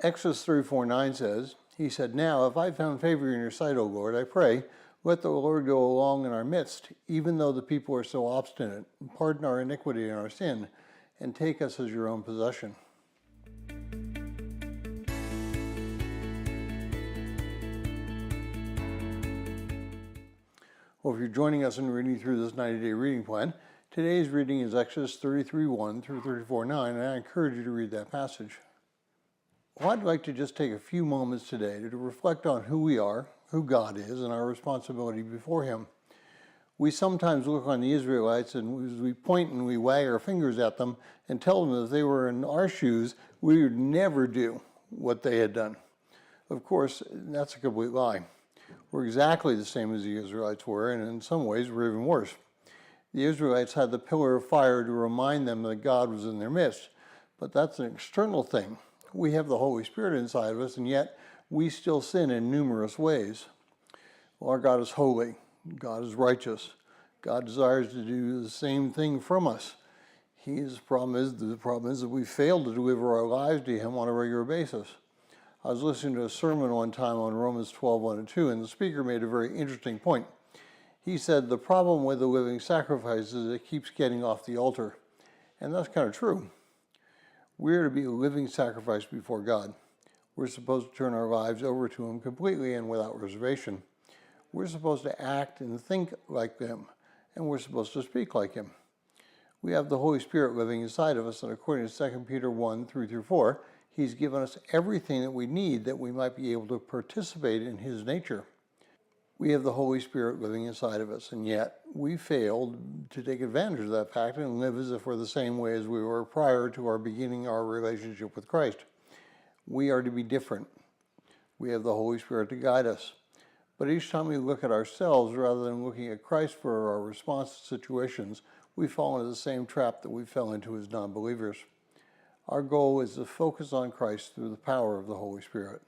Exodus 3:4-9 says, he said, "Now, if I found favor in your sight, O Lord, I pray, let the Lord go along in our midst, even though the people are so obstinate. Pardon our iniquity and our sin, and take us as your own possession." Well, if you're joining us in reading through this 90-day reading plan, today's reading is Exodus 33:1 through 34:9, and I encourage you to read that passage. Well, I'd like to just take a few moments today to reflect on who we are, who God is, and our responsibility before Him. We sometimes look on the Israelites and we point and we wag our fingers at them and tell them that if they were in our shoes, we would never do what they had done. Of course, that's a complete lie. We're exactly the same as the Israelites were, and in some ways we're even worse. The Israelites had the pillar of fire to remind them that God was in their midst, but that's an external thing. We have the Holy Spirit inside of us, and yet we still sin in numerous ways. Well, our God is holy. God is righteous. God desires to do the same thing from us. The problem is that we fail to deliver our lives to Him on a regular basis. I was listening to a sermon one time on Romans 12:1-2, and the speaker made a very interesting point. He said the problem with the living sacrifice is it keeps getting off the altar. And that's kind of true. We're to be a living sacrifice before God. We're supposed to turn our lives over to Him completely and without reservation. We're supposed to act and think like Him, and we're supposed to speak like Him. We have the Holy Spirit living inside of us, and according to 2 Peter 1:3-4, He's given us everything that we need that we might be able to participate in His nature. We have the Holy Spirit living inside of us, and yet we failed to take advantage of that fact and live as if we're the same way as we were prior to our beginning our relationship with Christ. We are to be different. We have the Holy Spirit to guide us. But each time we look at ourselves rather than looking at Christ for our response to situations, we fall into the same trap that we fell into as non-believers. Our goal is to focus on Christ through the power of the Holy Spirit.